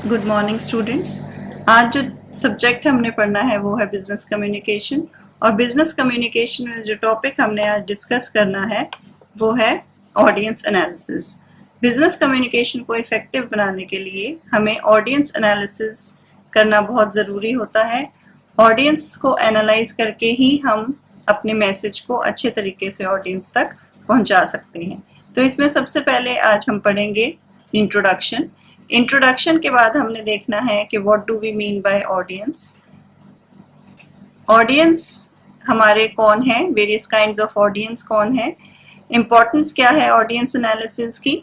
Good morning students. आज जो subject हमने पढ़ना है वो है बिजनेस कम्युनिकेशन। और बिजनेस कम्युनिकेशन में जो टॉपिक हमने आज डिस्कस करना है वो है ऑडियंस एनालिसिस। बिजनेस कम्युनिकेशन को इफ़ेक्टिव बनाने के लिए हमें ऑडियंस एनालिसिस करना बहुत ज़रूरी होता है। ऑडियंस को एनालाइज करके ही हम अपने मैसेज को अच्छे तरीके से ऑडियंस तक पहुंचा सकते हैं। तो इसमें सबसे पहले आज हम पढ़ेंगे इंट्रोडक्शन। इंट्रोडक्शन के बाद हमने देखना है कि what do we mean by audience. Audience हमारे कौन है, वेरियस काइंड्स ऑफ ऑडियंस कौन है, इम्पोर्टेंस क्या है ऑडियंस एनालिसिस की,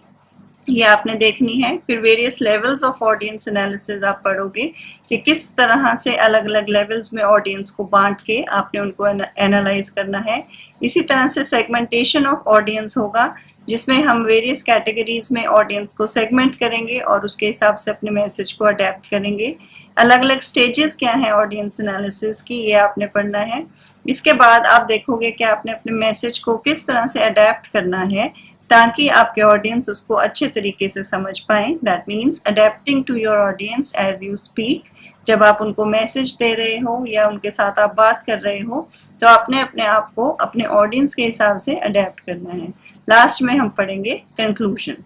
ये आपने देखनी है। फिर various levels of audience analysis आप पढ़ोगे कि किस तरह से अलग अलग लेवल्स में ऑडियंस को बांट के आपने उनको एनालाइज करना है। इसी तरह से सेगमेंटेशन ऑफ ऑडियंस होगा जिसमें हम वेरियस कैटेगरीज में ऑडियंस को सेगमेंट करेंगे और उसके हिसाब से अपने मैसेज को अडेप्ट करेंगे। अलग अलग स्टेजेस क्या है ऑडियंस एनालिसिस की, ये आपने पढ़ना है। इसके बाद आप देखोगे कि आपने अपने मैसेज को किस तरह से अडेप्ट करना है ताकि आपके ऑडियंस उसको अच्छे तरीके से समझ पाएं। That means adapting to your audience as you speak. जब आप उनको मैसेज दे रहे हो या उनके साथ आप बात कर रहे हो तो आपने अपने आप को अपने ऑडियंस के हिसाब से अडेप्ट करना है। लास्ट में हम पढ़ेंगे कंक्लूजन।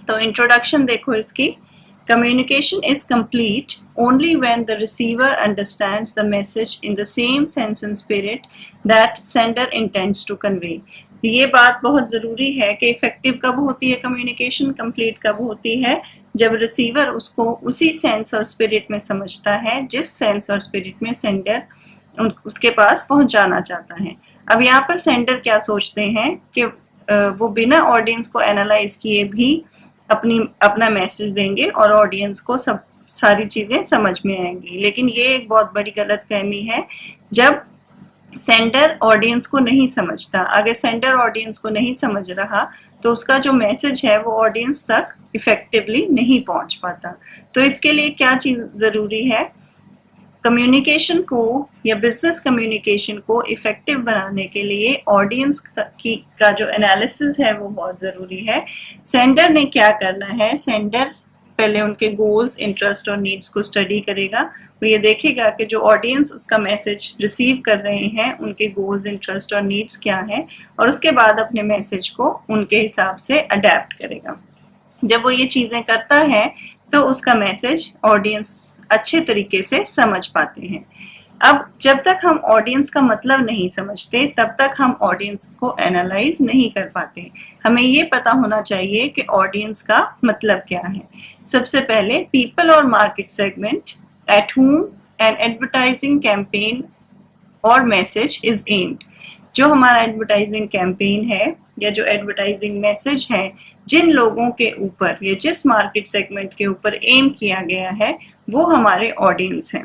तो इंट्रोडक्शन देखो इसकी। Communication is complete only when the receiver understands the message in the same sense and spirit that sender intends to convey. ये बात बहुत ज़रूरी है कि इफेक्टिव कब होती है कम्युनिकेशन, कंप्लीट कब होती है, जब रिसीवर उसको उसी सेंस और स्पिरिट में समझता है जिस सेंस और स्पिरिट में सेंडर उसके पास पहुंचाना चाहता है। अब यहाँ पर सेंडर क्या सोचते हैं कि वो बिना ऑडियंस को एनालाइज किए भी अपना मैसेज देंगे और ऑडियंस को सब सारी चीज़ें समझ में आएंगी, लेकिन ये एक बहुत बड़ी गलतफहमी है। जब सेंडर ऑडियंस को नहीं समझता, अगर सेंडर ऑडियंस को नहीं समझ रहा तो उसका जो मैसेज है वो ऑडियंस तक इफेक्टिवली नहीं पहुंच पाता। तो इसके लिए क्या चीज़ ज़रूरी है, कम्युनिकेशन को या बिजनेस कम्युनिकेशन को इफेक्टिव बनाने के लिए ऑडियंस का जो एनालिसिस है वो बहुत ज़रूरी है। सेंडर ने क्या करना है, सेंडर पहले उनके गोल्स, इंटरेस्ट और नीड्स को स्टडी करेगा। वो ये देखेगा कि जो ऑडियंस उसका मैसेज रिसीव कर रहे हैं उनके गोल्स, इंटरेस्ट और नीड्स क्या हैं, और उसके बाद अपने मैसेज को उनके हिसाब से अडेप्ट करेगा। जब वो ये चीज़ें करता है तो उसका मैसेज ऑडियंस अच्छे तरीके से समझ पाते हैं। अब जब तक हम ऑडियंस का मतलब नहीं समझते तब तक हम ऑडियंस को एनालाइज नहीं कर पाते। हमें ये पता होना चाहिए कि ऑडियंस का मतलब क्या है। सबसे पहले, पीपल और market segment at whom an advertising campaign और मैसेज इज एम्ड। जो हमारा एडवर्टाइजिंग कैंपेन है या जो एडवर्टाइजिंग मैसेज है, जिन लोगों के ऊपर या जिस मार्केट सेगमेंट के ऊपर एम किया गया है वो हमारे ऑडियंस हैं।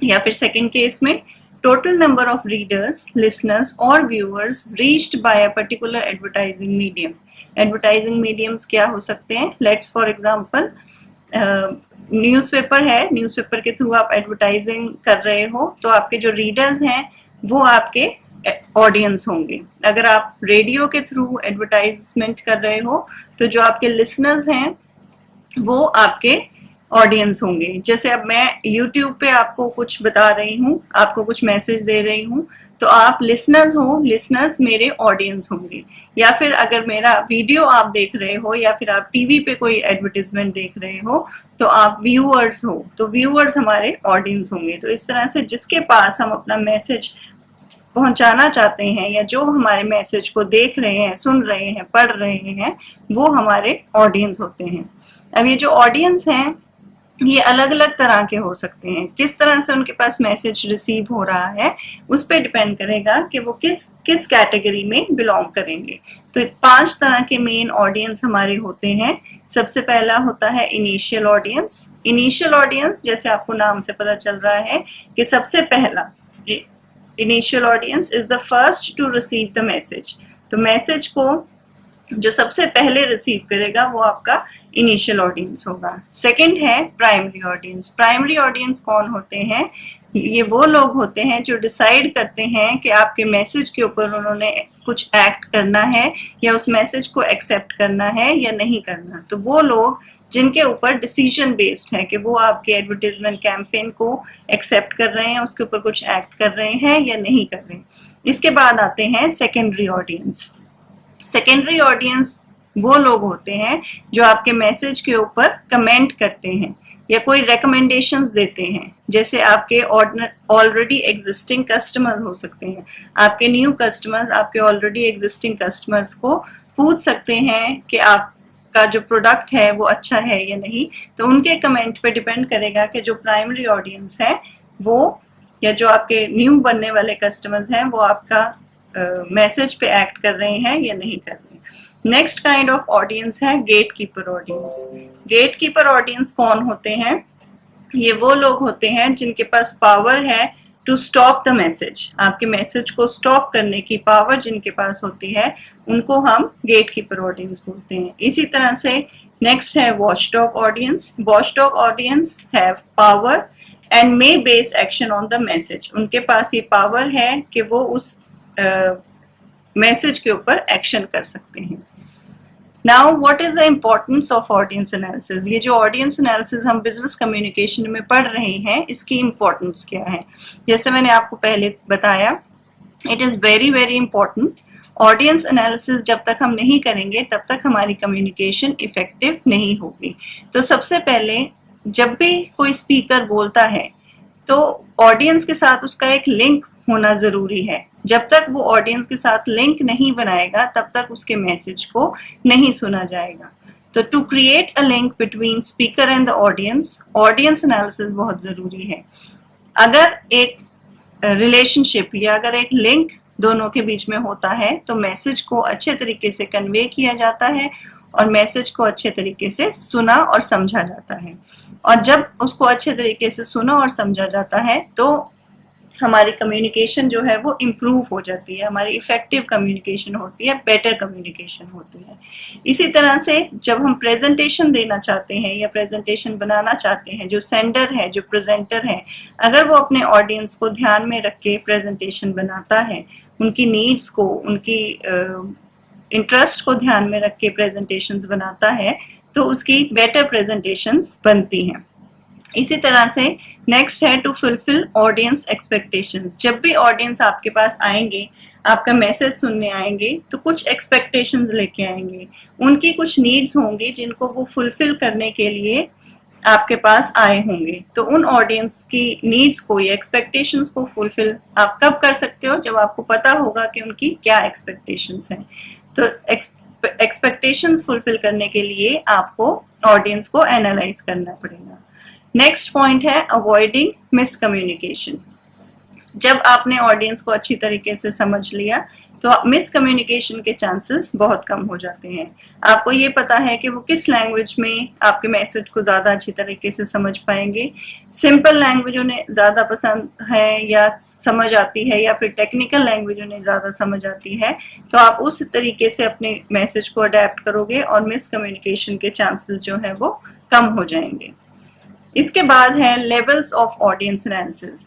या फिर सेकंड केस में, total number of readers, listeners और viewers reached by a particular advertising medium. Advertising mediums क्या हो सकते हैं, लेट्स फॉर एग्जांपल न्यूज़पेपर है, न्यूज़पेपर के थ्रू आप एडवर्टाइजिंग कर रहे हो तो आपके जो रीडर्स हैं वो आपके ऑडियंस होंगे। अगर आप रेडियो के थ्रू एडवर्टाइजमेंट कर रहे हो तो जो आपके लिसनर्स हैं वो आपके ऑडियंस होंगे। जैसे अब मैं YouTube पे आपको कुछ बता रही हूँ, आपको कुछ मैसेज दे रही हूँ, तो आप लिसनर्स हो, लिसनर्स मेरे ऑडियंस होंगे। या फिर अगर मेरा वीडियो आप देख रहे हो या फिर आप टीवी पे कोई एडवर्टीजमेंट देख रहे हो तो आप व्यूअर्स हो, तो व्यूअर्स हमारे ऑडियंस होंगे। तो इस तरह से जिसके पास हम अपना मैसेज पहुंचाना चाहते हैं या जो हमारे मैसेज को देख रहे हैं, सुन रहे हैं, पढ़ रहे हैं, वो हमारे ऑडियंस होते हैं। अब ये जो ऑडियंस हैं ये अलग अलग तरह के हो सकते हैं। किस तरह से उनके पास मैसेज रिसीव हो रहा है उस पर डिपेंड करेगा कि वो किस किस कैटेगरी में बिलोंग करेंगे। तो 5 तरह के मेन ऑडियंस हमारे होते हैं। सबसे पहला होता है इनिशियल ऑडियंस। इनिशियल ऑडियंस जैसे आपको नाम से पता चल रहा है कि सबसे पहला, initial audience is the first to receive the message. तो मैसेज को जो सबसे पहले रिसीव करेगा वो आपका इनिशियल ऑडियंस होगा। सेकंड है प्राइमरी ऑडियंस। प्राइमरी ऑडियंस कौन होते हैं, ये वो लोग होते हैं जो डिसाइड करते हैं कि आपके मैसेज के ऊपर उन्होंने कुछ एक्ट करना है या उस मैसेज को एक्सेप्ट करना है या नहीं करना। तो वो लोग जिनके ऊपर डिसीजन बेस्ड है कि वो आपके एडवर्टाइजमेंट कैंपेन को एक्सेप्ट कर रहे हैं, उसके ऊपर कुछ एक्ट कर रहे हैं या नहीं कर रहे हैं। इसके बाद आते हैं सेकेंडरी ऑडियंस। सेकेंडरी ऑडियंस वो लोग होते हैं जो आपके मैसेज के ऊपर कमेंट करते हैं या कोई रेकमेंडेशंस देते हैं। जैसे आपके ऑलरेडी एग्जिस्टिंग कस्टमर्स हो सकते हैं, आपके न्यू कस्टमर्स आपके ऑलरेडी एग्जिस्टिंग कस्टमर्स को पूछ सकते हैं कि आपका जो प्रोडक्ट है वो अच्छा है या नहीं। तो उनके कमेंट पे डिपेंड करेगा कि जो प्राइमरी ऑडियंस है वो या जो आपके न्यू बनने वाले कस्टमर्स हैं वो आपका मैसेज पे एक्ट कर रहे हैं या नहीं कर रहे हैं। नेक्स्ट काइंड ऑफ ऑडियंस है gatekeeper audience. Gatekeeper audience कौन होते हैं? ये वो लोग होते हैं जिनके पास पावर है टू स्टॉप द मैसेज। आपके मैसेज को स्टॉप करने की पावर जिनके पास होती है उनको हम गेट कीपर ऑडियंस बोलते हैं। इसी तरह से नेक्स्ट है watchdog audience. Watchdog audience have power and may base action on the message. उनके पास ये पावर है कि वो उस मैसेज के ऊपर एक्शन कर सकते हैं। Now what is the importance of audience analysis? ये जो ऑडियंस एनालिसिस हम बिजनेस कम्युनिकेशन में पढ़ रहे हैं इसकी इम्पोर्टेंस क्या है? जैसे मैंने आपको पहले बताया, it is very very important. Audience analysis जब तक हम नहीं करेंगे तब तक हमारी कम्युनिकेशन इफेक्टिव नहीं होगी। तो सबसे पहले जब भी कोई स्पीकर बोलता है तो ऑडियंस के साथ उसका एक लिंक होना जरूरी है। जब तक वो ऑडियंस के साथ लिंक नहीं बनाएगा तब तक उसके मैसेज को नहीं सुना जाएगा। तो to create a link between speaker and the audience, audience analysis बहुत जरूरी है। अगर एक रिलेशनशिप या अगर एक लिंक दोनों के बीच में होता है तो मैसेज को अच्छे तरीके से कन्वे किया जाता है और मैसेज को अच्छे तरीके से सुना और समझा जाता है। और जब उसको अच्छे तरीके से सुना और समझा जाता है तो हमारी कम्युनिकेशन जो है वो इम्प्रूव हो जाती है, हमारी इफेक्टिव कम्युनिकेशन होती है, बेटर कम्युनिकेशन होती है। इसी तरह से जब हम प्रेजेंटेशन देना चाहते हैं या प्रेजेंटेशन बनाना चाहते हैं, जो सेंडर है, जो प्रेजेंटर है, अगर वो अपने ऑडियंस को ध्यान में रख के प्रेजेंटेशन बनाता है, उनकी नीड्स को, उनकी इंटरेस्ट को ध्यान में रख के प्रेजेंटेशंस बनाता है तो उसकी बेटर प्रेजेंटेशंस बनती हैं। इसी तरह से नेक्स्ट है टू फुलफिल ऑडियंस एक्सपेक्टेशन। जब भी ऑडियंस आपके पास आएंगे, आपका मैसेज सुनने आएंगे तो कुछ एक्सपेक्टेशंस लेके आएंगे, उनकी कुछ नीड्स होंगी जिनको वो फुलफिल करने के लिए आपके पास आए होंगे। तो उन ऑडियंस की नीड्स को या एक्सपेक्टेशंस को फुलफिल आप कब कर सकते हो? जब आपको पता होगा कि उनकी क्या एक्सपेक्टेशंस हैं। तो एक्सपेक्टेशंस फुलफिल करने के लिए आपको ऑडियंस को एनालाइज करना पड़ेगा। नेक्स्ट पॉइंट है अवॉइडिंग मिसकम्युनिकेशन। जब आपने ऑडियंस को अच्छी तरीके से समझ लिया तो मिसकम्युनिकेशन के चांसेस बहुत कम हो जाते हैं। आपको ये पता है कि वो किस लैंग्वेज में आपके मैसेज को ज़्यादा अच्छी तरीके से समझ पाएंगे। सिंपल लैंग्वेज उन्हें ज़्यादा पसंद है या समझ आती है, या फिर टेक्निकल लैंग्वेज उन्हें ज़्यादा समझ आती है, तो आप उस तरीके से अपने मैसेज को अडेप्ट करोगे और मिसकम्युनिकेशन के चांसेस जो है वो कम हो जाएंगे। इसके बाद है लेवल्स ऑफ ऑडियंस एनालिसिस।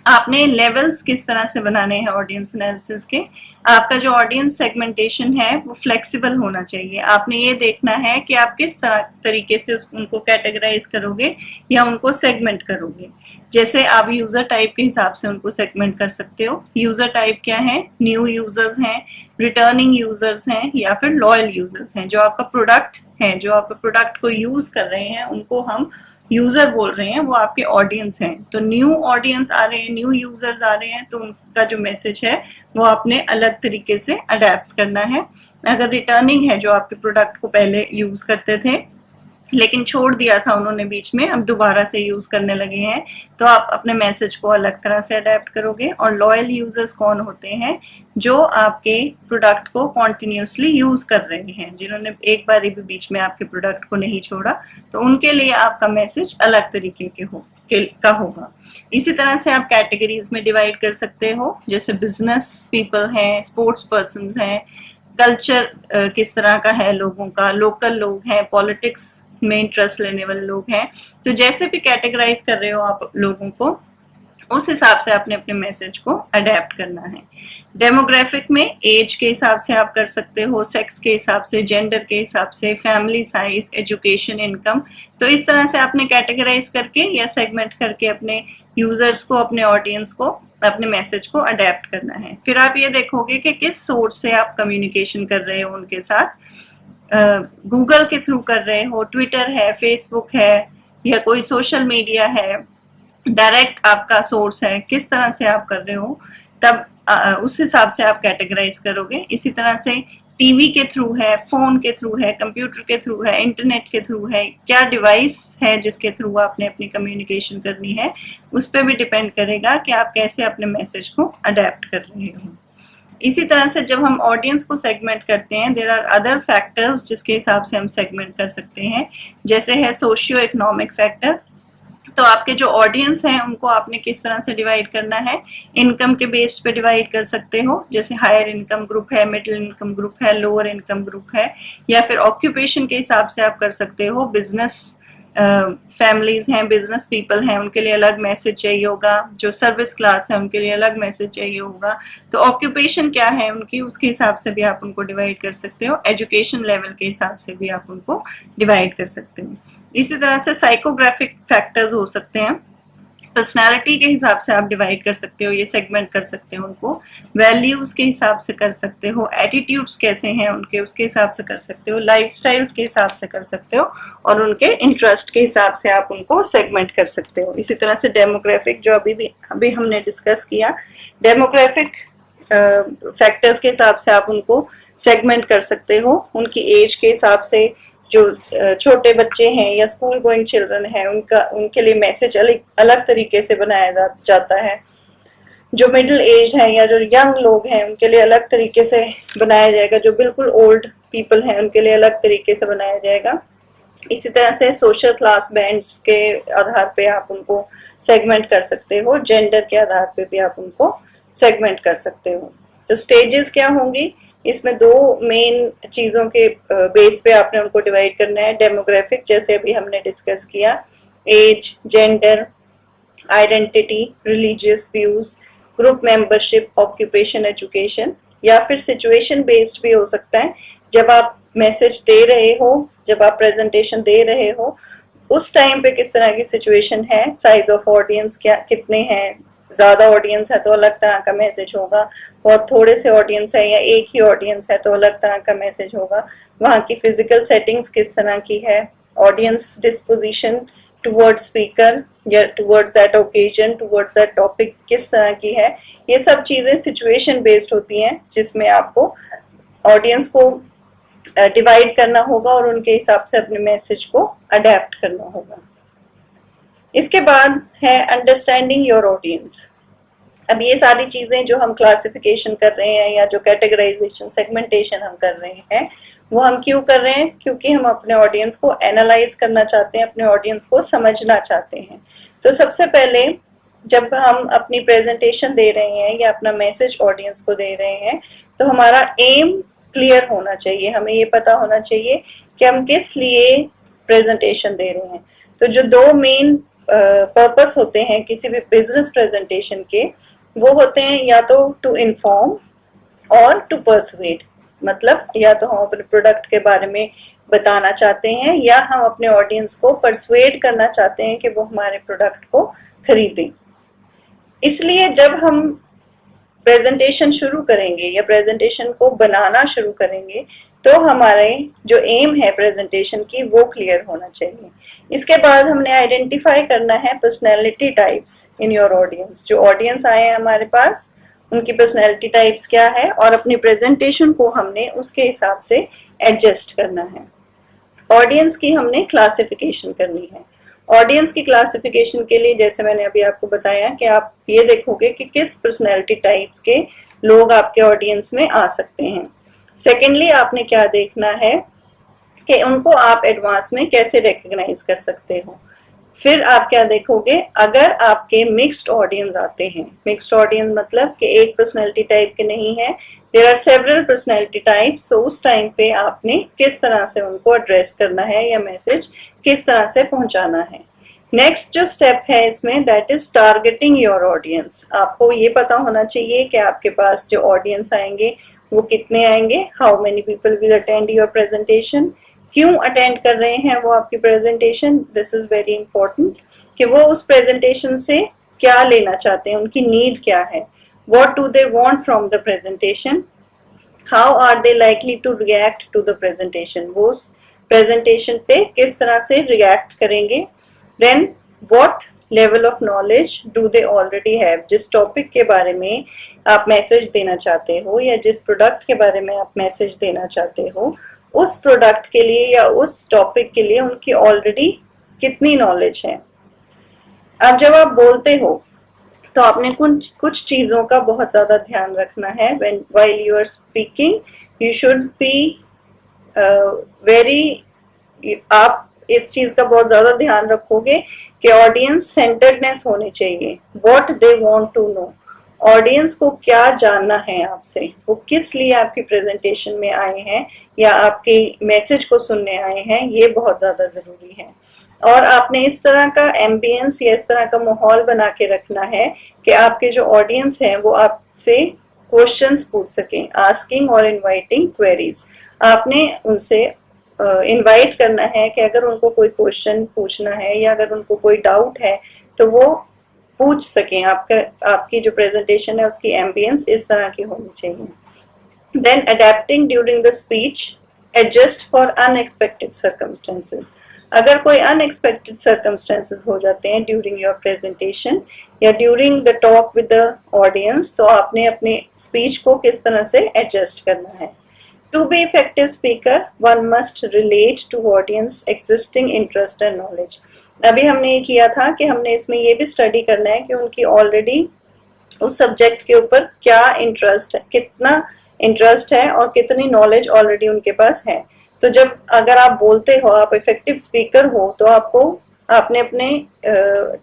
आपने लेवल्स किस तरह से बनाने हैं ऑडियंस एनालिसिस के? आपका जो ऑडियंस सेगमेंटेशन है वो फ्लेक्सिबल होना चाहिए। आपने ये देखना है कि आप किस तरीके से उनको कैटेगराइज करोगे या उनको सेगमेंट करोगे। जैसे आप यूजर टाइप के हिसाब से उनको सेगमेंट कर सकते हो। यूजर टाइप क्या है? न्यू यूजर्स हैं, रिटर्निंग यूजर्स हैं या फिर लॉयल यूजर्स हैं। जो आपका प्रोडक्ट है, जो आपके प्रोडक्ट को यूज कर रहे हैं उनको हम यूजर बोल रहे हैं, वो आपके ऑडियंस हैं। तो न्यू ऑडियंस आ रहे हैं, न्यू यूजर्स आ रहे हैं, तो उनका जो मैसेज है वो आपने अलग तरीके से अडेप्ट करना है। अगर रिटर्निंग है, जो आपके प्रोडक्ट को पहले यूज करते थे लेकिन छोड़ दिया था उन्होंने बीच में, अब दोबारा से यूज करने लगे हैं, तो आप अपने मैसेज को अलग तरह से अडेप्ट करोगे। और लॉयल यूजर्स कौन होते हैं? जो आपके प्रोडक्ट को कॉन्टिन्यूसली यूज कर रहे हैं, जिन्होंने एक बार भी बीच में आपके प्रोडक्ट को नहीं छोड़ा, तो उनके लिए आपका मैसेज अलग तरीके का होगा। इसी तरह से आप कैटेगरीज में डिवाइड कर सकते हो, जैसे बिजनेस पीपल हैं, स्पोर्ट्स पर्संस हैं, कल्चर किस तरह का है लोगों का, लोकल लोग हैं, पॉलिटिक्स में इंटरेस्ट लेने वाले लोग हैं। तो जैसे भी कैटेगराइज कर रहे हो आप लोगों को, उस हिसाब से आपने अपने मैसेज को अडेप्ट करना है। डेमोग्राफिक में एज के हिसाब से आप कर सकते हो, सेक्स के हिसाब से, जेंडर के हिसाब से, फैमिली साइज, एजुकेशन, इनकम। तो इस तरह से आपने कैटेगराइज करके या सेगमेंट करके अपने यूजर्स को, अपने ऑडियंस को, अपने मैसेज को अडेप्ट करना है। फिर आप ये देखोगे कि किस सोर्स से आप कम्युनिकेशन कर रहे हो उनके साथ। गूगल के थ्रू कर रहे हो, ट्विटर है, फेसबुक है, या कोई सोशल मीडिया है, डायरेक्ट आपका सोर्स है, किस तरह से आप कर रहे हो, तब उस हिसाब से आप कैटेगराइज करोगे। इसी तरह से टीवी के थ्रू है, फोन के थ्रू है, कंप्यूटर के थ्रू है, इंटरनेट के थ्रू है, क्या डिवाइस है जिसके थ्रू आपने अपनी कम्युनिकेशन करनी है, उस पर भी डिपेंड करेगा कि आप कैसे अपने मैसेज को अडेप्ट कर रहे हो। इसी तरह से जब हम ऑडियंस को सेगमेंट करते हैं, देयर आर अदर फैक्टर्स जिसके हिसाब से हम सेगमेंट कर सकते हैं, जैसे है सोशियो इकोनॉमिक फैक्टर। तो आपके जो ऑडियंस हैं उनको आपने किस तरह से डिवाइड करना है, इनकम के बेस पे डिवाइड कर सकते हो, जैसे हायर इनकम ग्रुप है, मिडिल इनकम ग्रुप है, लोअर इनकम ग्रुप है, या फिर ऑक्यूपेशन के हिसाब से आप कर सकते हो, बिजनेस फैमिलीज हैं, बिजनेस पीपल हैं, उनके लिए अलग मैसेज चाहिए होगा, जो सर्विस क्लास है उनके लिए अलग मैसेज चाहिए होगा। तो ऑक्यूपेशन क्या है उनकी, उसके हिसाब से भी आप उनको डिवाइड कर सकते हो, एजुकेशन लेवल के हिसाब से भी आप उनको डिवाइड कर सकते हो। इसी तरह से साइकोग्राफिक फैक्टर्स हो सकते हैं, पर्सनालिटी के हिसाब से आप डिवाइड कर सकते हो, ये सेगमेंट कर सकते हो उनको, वैल्यूज के हिसाब से कर सकते हो, एटीट्यूड्स कैसे हैं उनके उसके हिसाब से कर सकते हो, लाइफस्टाइल्स के हिसाब से कर सकते हो, और उनके इंटरेस्ट के हिसाब से आप उनको सेगमेंट कर सकते हो। इसी तरह से डेमोग्राफिक, जो अभी हमने डिस्कस किया, डेमोग्राफिक फैक्टर्स के हिसाब से आप उनको सेगमेंट कर सकते हो, उनकी एज के हिसाब से। जो छोटे बच्चे हैं या स्कूल गोइंग चिल्ड्रन है, उनके लिए मैसेज अलग तरीके से बनाया जाता है। जो मिडिल एज है या जो यंग लोग हैं उनके लिए अलग तरीके से बनाया जाएगा, जो बिल्कुल ओल्ड पीपल हैं उनके लिए अलग तरीके से बनाया जाएगा। इसी तरह से सोशल क्लास बैंड्स के आधार पे आप उनको सेगमेंट कर सकते हो, जेंडर के आधार पे भी आप उनको सेगमेंट कर सकते हो। तो स्टेजेस क्या होंगी, इसमें दो मेन चीजों के बेस पे आपने उनको डिवाइड करना है। डेमोग्राफिक, जैसे अभी हमने डिस्कस किया, age, gender, identity, religious views, group membership, occupation, education, या फिर सिचुएशन बेस्ड भी हो सकता है। जब आप मैसेज दे रहे हो, जब आप प्रेजेंटेशन दे रहे हो, उस टाइम पे किस तरह की सिचुएशन है, साइज ऑफ ऑडियंस क्या कितने हैं, ज्यादा ऑडियंस है तो अलग तरह का मैसेज होगा, बहुत थोड़े से ऑडियंस है या एक ही ऑडियंस है तो अलग तरह का मैसेज होगा, वहाँ की फिजिकल सेटिंग्स किस तरह की है, ऑडियंस डिस्पोजिशन टुवर्ड्स स्पीकर या towards that occasion, towards that topic किस तरह की है। ये सब चीजें सिचुएशन बेस्ड होती हैं, जिसमें आपको ऑडियंस को डिवाइड करना होगा और उनके हिसाब से अपने मैसेज को अडेप्ट करना होगा। इसके बाद है अंडरस्टैंडिंग योर ऑडियंस। अब ये सारी चीजें जो हम क्लासिफिकेशन कर रहे हैं या जो कैटेगराइजेशन, सेगमेंटेशन हम कर रहे हैं, वो हम क्यों कर रहे हैं, क्योंकि हम अपने ऑडियंस को एनालाइज करना चाहते हैं, अपने ऑडियंस को समझना चाहते हैं। तो सबसे पहले जब हम अपनी प्रेजेंटेशन दे रहे हैं या अपना मैसेज ऑडियंस को दे रहे हैं, तो हमारा एम क्लियर होना चाहिए, हमें ये पता होना चाहिए कि हम किस लिए प्रेजेंटेशन दे रहे हैं। तो जो दो मेन पर्पस होते हैं किसी भी बिजनेस प्रेजेंटेशन के, वो होते हैं या तो टू इन्फॉर्म और टू परसुएड। मतलब या तो हम अपने प्रोडक्ट के बारे में बताना चाहते हैं या हम अपने ऑडियंस को परसुएड करना चाहते हैं कि वो हमारे प्रोडक्ट को खरीदें। इसलिए जब हम प्रेजेंटेशन शुरू करेंगे या प्रेजेंटेशन को बनाना शुरू करेंगे, तो हमारे जो एम है प्रेजेंटेशन की वो क्लियर होना चाहिए। इसके बाद हमने आइडेंटिफाई करना है personality types in your audience. जो ऑडियंस आए हैं हमारे पास, उनकी पर्सनैलिटी टाइप्स क्या है, और अपनी प्रेजेंटेशन को हमने उसके हिसाब से एडजस्ट करना है। ऑडियंस की हमने क्लासिफिकेशन करनी है। ऑडियंस की क्लासिफिकेशन के लिए जैसे मैंने अभी आपको बताया कि आप ये देखोगे कि किस पर्सनैलिटी टाइप्स के लोग आपके ऑडियंस में आ सकते हैं। सेकेंडली आपने क्या देखना है कि उनको आप एडवांस में कैसे रिकग्नाइज कर सकते हो। फिर आप क्या देखोगे, अगर आपके मिक्स्ड ऑडियंस आते हैं, मिक्स्ड ऑडियंस मतलब कि एक पर्सनैलिटी टाइप के नहीं है, there are several personality types, तो उस टाइम पे आपने किस तरह से उनको एड्रेस करना है या मैसेज किस तरह से पहुंचाना है। नेक्स्ट जो स्टेप है इसमें that is targeting your audience. आपको ये पता होना चाहिए कि आपके पास जो ऑडियंस आएंगे वो कितने आएंगे, how many people will attend your presentation, क्यों अटेंड कर रहे हैं वो आपकी presentation, this is very important, कि वो उस प्रेजेंटेशन से क्या लेना चाहते हैं, उनकी नीड क्या है, what do they want from the presentation, how are they likely to react to the presentation, वो उस presentation पे किस तरह से react करेंगे, then what level of knowledge do they already have, जिस topic के बारे में आप message देना चाहते हो या जिस product के बारे में आप message देना चाहते हो, उस product के लिए या उस topic के लिए उनकी already कितनी knowledge है। अब जब आप बोलते हो तो आपने कुछ चीज़ों का बहुत ज़्यादा ध्यान रखना है। when while you are speaking you should be आप इस चीज़ का बहुत ज़्यादा ध्यान रखोगे कि ऑडियंस सेंटर्डनेस होनी चाहिए, what they want to know, audience को क्या जानना है आपसे, वो किस लिए आपकी प्रेजेंटेशन में आए हैं या आपके मैसेज को सुनने आए हैं, ये बहुत ज़्यादा ज़रूरी है। और आपने इस तरह का एम्बियंस या इस तरह का माहौल बना के रखना है कि आपके जो ऑडियंस हैं वो आपसे क्वेश्चंस पूछ सकें, आस्किंग और इनवाइटिंग क्वेरीज। आपने उनसे इनवाइट करना है कि अगर उनको कोई क्वेश्चन पूछना है या अगर उनको कोई डाउट है तो वो पूछ सकें। आपकी जो प्रेजेंटेशन है उसकी एम्बियंस इस तरह की होनी चाहिए। Then adapting during the speech, adjust for unexpected circumstances. अगर कोई अनएक्सपेक्टेड सर्कमस्टेंसेस हो जाते हैं ड्यूरिंग योर प्रेजेंटेशन या during the talk with the audience, तो आपने अपने स्पीच को किस तरह से एडजस्ट करना है। To be effective speaker, one must relate to audience existing interest and knowledge. अभी हमने ये किया था कि हमने इसमें ये भी स्टडी करना है कि उनकी ऑलरेडी उस सब्जेक्ट के ऊपर क्या इंटरेस्ट है, कितना इंटरेस्ट है और कितनी नॉलेज ऑलरेडी उनके पास है। तो जब अगर आप बोलते हो, आप इफेक्टिव स्पीकर हो, तो आपने अपने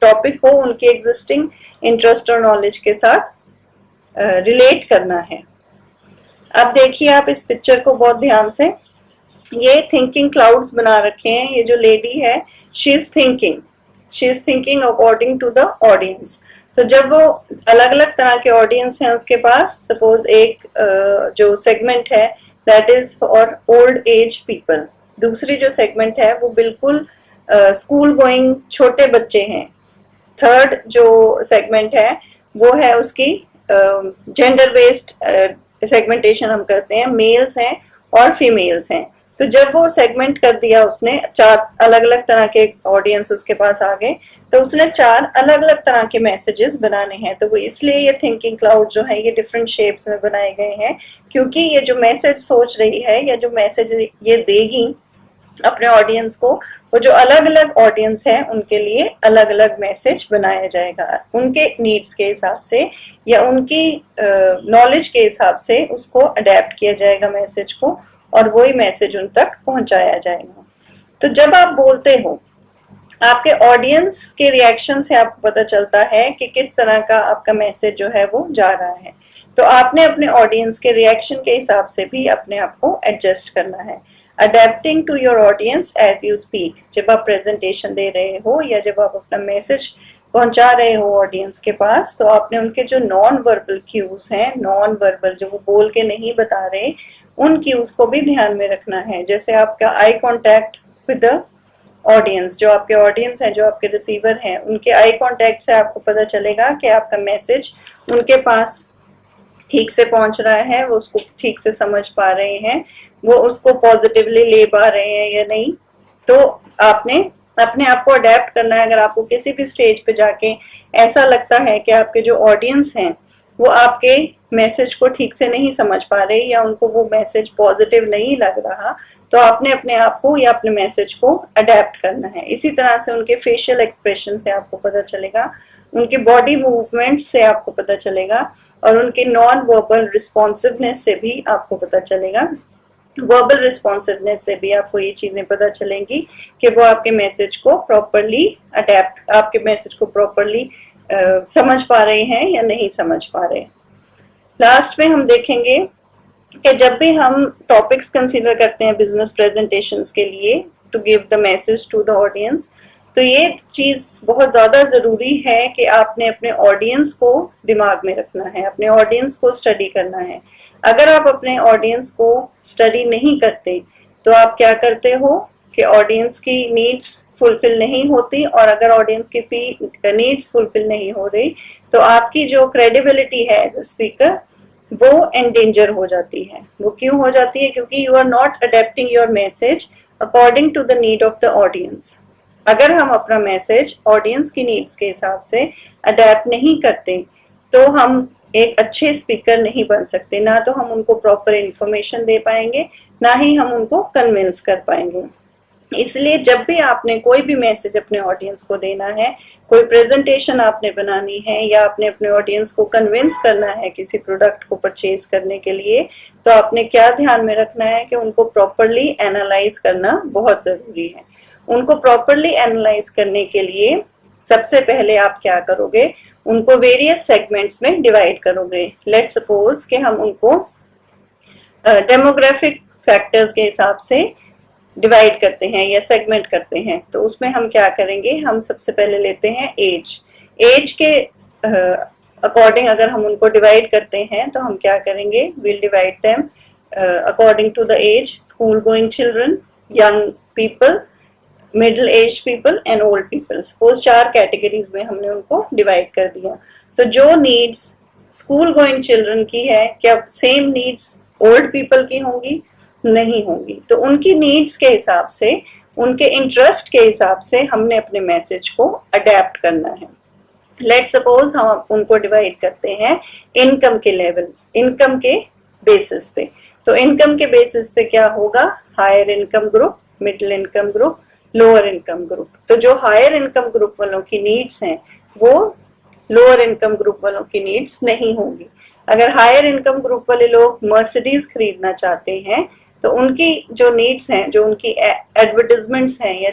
टॉपिक को उनके एग्जिस्टिंग इंटरेस्ट और नॉलेज के साथ रिलेट करना है। अब देखिए आप इस पिक्चर को बहुत ध्यान से, ये थिंकिंग क्लाउड्स बना रखे हैं। ये जो लेडी है she is thinking according to the audience. तो जब वो अलग अलग तरह के ऑडियंस हैं उसके पास, सपोज एक जो सेगमेंट है that is for old age people, दूसरी जो सेगमेंट है वो बिल्कुल स्कूल गोइंग छोटे बच्चे हैं, थर्ड जो सेगमेंट है वो है उसकी जेंडर बेस्ड सेगमेंटेशन हम करते हैं, मेल्स हैं और फीमेल्स हैं। तो जब वो सेगमेंट कर दिया उसने, चार अलग अलग तरह के ऑडियंस उसके पास आ गए, तो उसने चार अलग अलग तरह के मैसेजेस बनाने हैं। तो वो इसलिए ये थिंकिंग क्लाउड जो है ये डिफरेंट शेप्स में बनाए गए हैं, क्योंकि ये जो मैसेज सोच रही है या जो मैसेज ये देगी अपने ऑडियंस को, वो जो अलग अलग ऑडियंस है उनके लिए अलग अलग मैसेज बनाया जाएगा, उनके नीड्स के हिसाब से या उनकी नॉलेज के हिसाब से उसको अडेप्ट किया जाएगा मैसेज को, और वही मैसेज उन तक पहुंचाया जाएगा। तो जब आप बोलते हो, आपके ऑडियंस के रिएक्शन से आपको पता चलता है कि किस तरह का आपका मैसेज जो है वो जा रहा है। तो आपने अपने ऑडियंस के रिएक्शन के हिसाब से भी अपने आप को एडजस्ट करना है। Adapting to your audience as you speak, जब आप प्रेजेंटेशन दे रहे हो या जब आप अपना मैसेज पहुंचा रहे हो ऑडियंस के पास, तो आपने उनके जो नॉन वर्बल क्यूज हैं, नॉन वर्बल जो वो बोल के नहीं बता रहे, उन क्यूज को भी ध्यान में रखना है। जैसे आपका eye contact with the audience, जो आपके ऑडियंस हैं, जो आपके रिसीवर हैं, उनके आई कांटेक्ट से आपको पता चलेगा कि आपका मैसेज उनके पास ठीक से पहुंच रहा है, वो उसको ठीक से समझ पा रहे हैं, वो उसको पॉजिटिवली ले पा रहे हैं या नहीं। तो आपने अपने आप को अडेप्ट करना है। अगर आपको किसी भी स्टेज पे जाके ऐसा लगता है कि आपके जो ऑडियंस हैं वो आपके मैसेज को ठीक से नहीं समझ पा रहे या उनको वो मैसेज पॉजिटिव नहीं लग रहा, तो आपने अपने आप को या अपने मैसेज को अडेप्ट करना है। इसी तरह से उनके फेशियल एक्सप्रेशन से आपको पता चलेगा, उनके बॉडी मूवमेंट से आपको पता चलेगा, और उनके नॉन वर्बल रिस्पॉन्सिवनेस से भी आपको पता चलेगा। वर्बल रिस्पॉन्सिवनेस से भी आपको ये चीजें पता चलेंगी कि वो आपके मैसेज को प्रॉपरली अडेप्ट, आपके मैसेज को प्रॉपरली समझ पा रहे हैं या नहीं समझ पा रहे। लास्ट में हम देखेंगे कि जब भी हम टॉपिक्स कंसीडर करते हैं बिजनेस प्रेजेंटेशंस के लिए to give the message to the audience, तो ये चीज बहुत ज्यादा जरूरी है कि आपने अपने ऑडियंस को दिमाग में रखना है, अपने ऑडियंस को स्टडी करना है। अगर आप अपने ऑडियंस को स्टडी नहीं करते तो आप क्या करते हो कि ऑडियंस की नीड्स फुलफिल नहीं होती, और अगर ऑडियंस की नीड्स फुलफिल नहीं हो रही तो आपकी जो क्रेडिबिलिटी है एज अ स्पीकर वो एंडेंजर हो जाती है। वो क्यों हो जाती है? क्योंकि you are not adapting your message according to the need of the audience. अगर हम अपना मैसेज ऑडियंस की नीड्स के हिसाब से अडेप्ट नहीं करते तो हम एक अच्छे स्पीकर नहीं बन सकते, ना तो हम उनको प्रॉपर इंफॉर्मेशन दे पाएंगे, ना ही हम उनको कन्विंस कर पाएंगे। इसलिए जब भी आपने कोई भी मैसेज अपने ऑडियंस को देना है, कोई प्रेजेंटेशन आपने बनानी है, या आपने अपने ऑडियंस को कन्विंस करना है किसी प्रोडक्ट को परचेज करने के लिए, तो आपने क्या ध्यान में रखना है कि उनको प्रॉपरली एनालाइज करना बहुत जरूरी है। उनको प्रॉपरली एनालाइज करने के लिए सबसे पहले आप क्या करोगे, उनको वेरियस सेगमेंट्स में डिवाइड करोगे। लेट्स सपोज कि हम उनको डेमोग्राफिक फैक्टर्स के हिसाब से डिवाइड करते हैं या सेगमेंट करते हैं। तो उसमें हम क्या करेंगे, हम सबसे पहले लेते हैं एज के अकॉर्डिंग अगर हम उनको डिवाइड करते हैं तो हम क्या करेंगे, will divide them according to the age, school going children, young people, middle age people and old people. Suppose 4 categories में हमने उनको डिवाइड कर दिया। तो जो नीड्स स्कूल गोइंग चिल्ड्रन की है, क्या सेम नीड्स ओल्ड पीपल की होंगी? नहीं होंगी। तो उनकी नीड्स के हिसाब से, उनके इंटरेस्ट के हिसाब से हमने अपने मैसेज को अडेप्ट करना है। लेट सपोज हम उनको डिवाइड करते हैं इनकम के लेवल, इनकम के बेसिस पे। तो इनकम के बेसिस पे क्या होगा, higher income group, middle income group, lower income group. तो जो हायर इनकम ग्रुप वालों की नीड्स हैं वो लोअर इनकम ग्रुप वालों की नीड्स नहीं होंगी। अगर हायर इनकम ग्रुप वाले लोग मर्सिडीज खरीदना चाहते हैं तो उनकी जो नीड्स हैं, जो उनकी एडवर्टिजमेंट्स हैं, या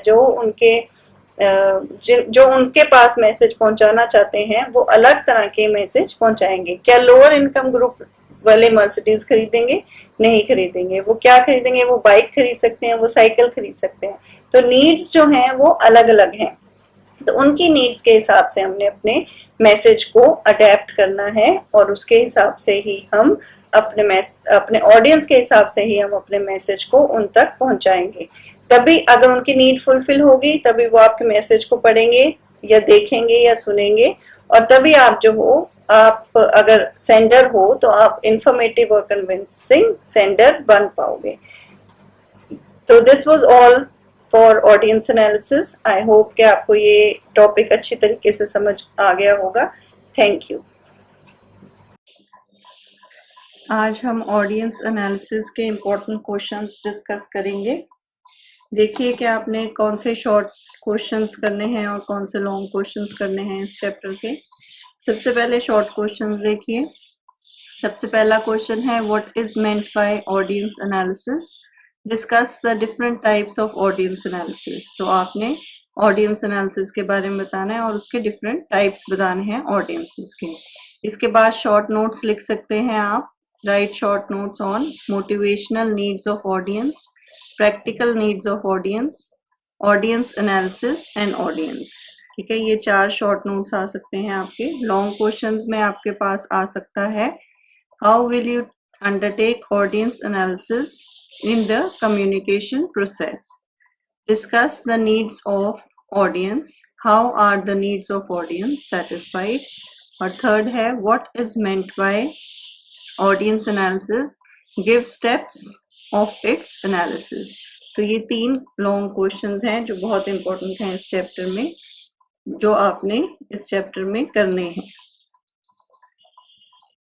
जो उनके पास मैसेज पहुंचाना चाहते हैं वो अलग तरह के मैसेज पहुंचाएंगे। क्या लोअर इनकम ग्रुप वाले मर्सिडीज खरीदेंगे? नहीं खरीदेंगे। वो क्या खरीदेंगे? वो बाइक खरीद सकते हैं, वो साइकिल खरीद सकते हैं। तो नीड्स जो हैं वो अलग अलग हैं। तो उनकी नीड्स के हिसाब से हमने अपने मैसेज को अडेप्ट करना है, और उसके हिसाब से ही हम अपने ऑडियंस के हिसाब से ही हम अपने मैसेज को उन तक पहुंचाएंगे। तभी अगर उनकी नीड फुलफिल होगी तभी वो आपके मैसेज को पढ़ेंगे या देखेंगे या सुनेंगे, और तभी आप जो हो, आप अगर सेंडर हो तो आप इंफॉर्मेटिव और कन्विंसिंग सेंडर बन पाओगे। तो this was all for audience analysis. I hope कि आपको ये टॉपिक अच्छी तरीके से समझ आ गया होगा। Thank you. आज हम ऑडियंस एनालिसिस के इम्पोर्टेंट क्वेश्चंस डिस्कस करेंगे। देखिए कि आपने कौन से शॉर्ट क्वेश्चंस करने हैं और कौन से लॉन्ग क्वेश्चंस करने हैं इस चैप्टर के। सबसे पहले शॉर्ट क्वेश्चंस देखिए। सबसे पहला क्वेश्चन है, what is meant by audience analysis? Discuss the different types of audience analysis. तो आपने ऑडियंस एनालिसिस के बारे में बताना है और उसके डिफरेंट टाइप्स बताने हैं ऑडियंसेस के। इसके बाद शॉर्ट नोट्स लिख सकते हैं आप। Right short notes on motivational needs of audience, practical needs of audience, audience analysis and audience. ठीक है, ये 4 शॉर्ट नोट्स आ सकते हैं आपके। लॉन्ग क्वेश्चंस में आपके पास आ सकता है, how will you undertake audience analysis in the communication process? Discuss the needs of audience. How are the needs of audience satisfied? और third है, what is meant by audience analysis? Give steps of its analysis. तो ये 3 long questions हैं जो बहुत important हैं इस chapter में, जो आपने इस चैप्टर में करने हैं।